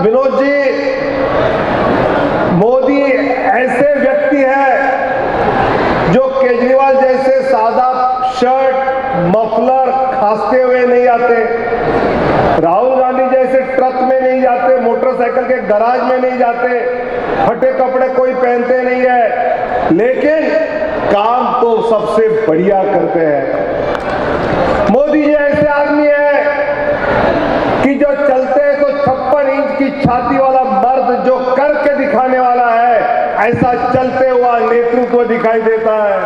विनोद जी, मोदी ऐसे व्यक्ति है जो केजरीवाल जैसे सादा शर्ट मफलर खासते हुए नहीं आते, राहुल गांधी जैसे ट्रक में नहीं जाते, मोटरसाइकिल के गराज में नहीं जाते, फटे कपड़े कोई पहनते नहीं है, लेकिन काम तो सबसे बढ़िया करते हैं। मोदी जी ऐसे आदमी है कि जो चलते हैं तो 56 इंच की छाती वाला मर्द जो करके दिखाने वाला है, ऐसा चलते हुआ नेतृत्व दिखाई देता है।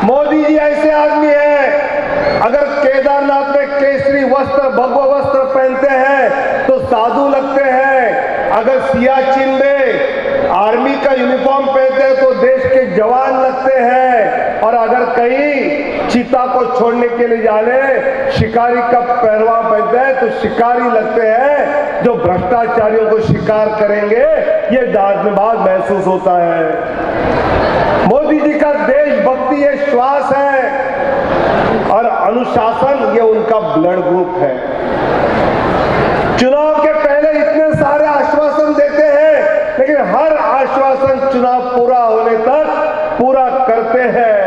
मोदी जी ऐसे आदमी है, अगर केदारनाथ में केसरी वस्त्र भगवा वस्त्र पहनते हैं तो साधु लगते हैं, अगर सियाचिन में आर्मी का यूनिफॉर्म पहनते हैं तो देश के जवान लगते हैं, और अगर कहीं चीता को छोड़ने के लिए जाने शिकारी का पहरवा पहनते हैं तो शिकारी लगते हैं। जो भ्रष्टाचारियों को शिकार करेंगे ये दांतबाज महसूस होता है। मोदी जी का देशभक्ति ये श्वास है और अनुशासन ये उनका ब्लड ग्रुप है। चुनाव के पहले इतने सारे आश्वासन देते हैं, लेकिन हर आश्वासन चुनाव पूरा होने तक पूरा करते हैं।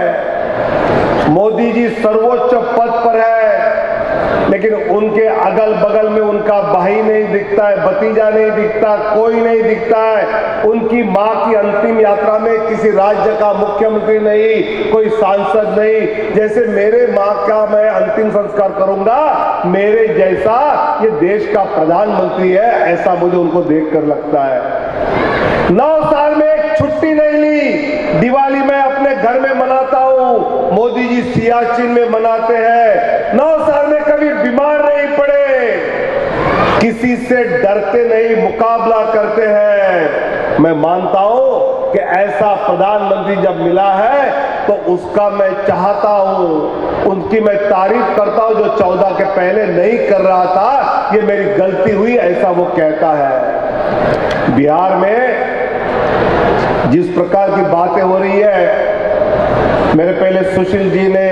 मोदी जी सर्वोच्च पद पर है, लेकिन उनके अगल बगल में उनका भाई नहीं दिखता है, भतीजा नहीं दिखता, कोई नहीं दिखता है। उनकी मां की अंतिम यात्रा में किसी राज्य का मुख्यमंत्री नहीं, कोई सांसद नहीं। जैसे मेरे मां का मैं अंतिम संस्कार करूंगा, मेरे जैसा ये देश का प्रधानमंत्री है, ऐसा मुझे उनको देखकर लगता है। 9 साल में एक छुट्टी नहीं ली, दिवाली मैं अपने घर में मनाता हूं, मोदी जी सियाचिन में मनाते हैं। 9 साल में कभी बीमार नहीं पड़े, किसी से डरते नहीं, मुकाबला करते हैं। मैं मानता हूं कि ऐसा प्रधानमंत्री जब मिला है तो उसका मैं चाहता हूं, उनकी मैं तारीफ करता हूं। जो 14 के पहले नहीं कर रहा था, ये मेरी गलती हुई, ऐसा वो कहता है। बिहार में जिस प्रकार की बातें हो रही है, मेरे पहले सुशील जी ने,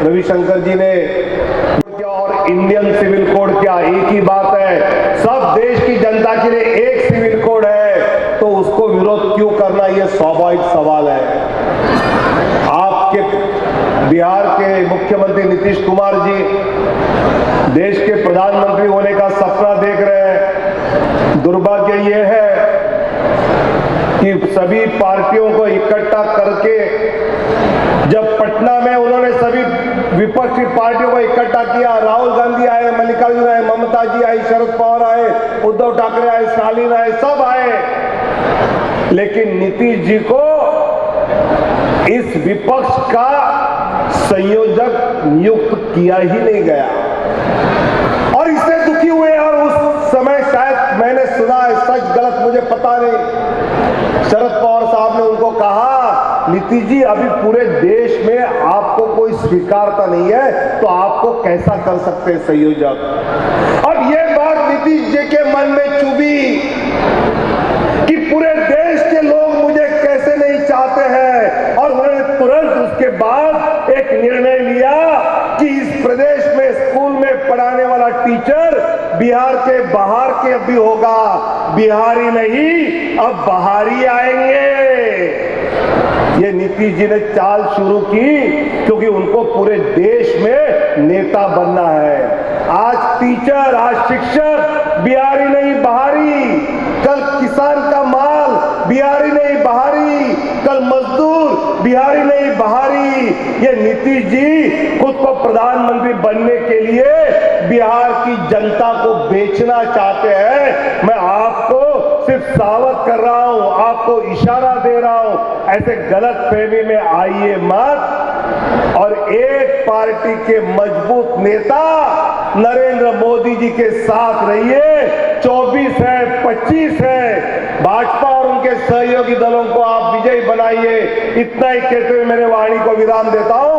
रविशंकर जी ने, और इंडियन सिविल कोड क्या एक ही बात है। सब देश की जनता के लिए एक सिविल कोड है, तो उसको विरोध क्यों करना, यह स्वाभाविक सवाल है। आपके बिहार के मुख्यमंत्री नीतीश कुमार जी देश के प्रधानमंत्री होने का सपना देख रहे हैं। दुर्भाग्य ये है कि सभी पार्टियों को इकट्ठा करके, जब पटना में उन्होंने सभी विपक्षी पार्टियों को इकट्ठा किया, राहुल गांधी आए, मल्लिकार्जुन आए, ममता जी आई, शरद पवार आए, उद्धव ठाकरे आए, स्टालिन आए, सब आए, लेकिन नीतीश जी को इस विपक्ष का संयोजक नियुक्त किया ही नहीं गया, और इससे दुखी हुए। और उस समय शायद मैंने सुना है, सच गलत मुझे पता नहीं, शरद पवार साहब ने उनको कहा, नीतीश जी अभी पूरे देश में आपको कोई स्वीकारता नहीं है, तो आपको कैसा कर सकते हैं संयोजक। और ये बात नीतीश जी के मन में चुभी कि पूरे देश के लोग मुझे कैसे नहीं चाहते हैं, और उन्होंने तुरंत उसके बाद एक निर्णय लिया कि इस प्रदेश में स्कूल में पढ़ाने वाला टीचर बिहार के बाहर के भी होगा, बिहारी नहीं अब बाहरी आएंगे। ये नीतीश जी ने चाल शुरू की, क्योंकि उनको पूरे देश में नेता बनना है। आज टीचर, आज शिक्षक बिहारी नहीं बाहरी, कल किसान का माल बिहारी नहीं बाहरी, कल मजदूर बिहारी नहीं बाहरी। ये नीतीश जी खुद को प्रधानमंत्री बनने के लिए बिहार की जनता को बेचना चाहते हैं। मैं आपको सिर्फ सावध कर रहा हूं, आपको इशारा दे रहा हूं, ऐसे गलत फहमी में आइए मत। और एक पार्टी के मजबूत नेता नरेंद्र मोदी जी के साथ रहिए। 24 है, 25 है, भाजपा और उनके सहयोगी दलों को आप विजयी बनाइए। इतना ही कहते हुए मेरे वाणी को विराम देता हूं।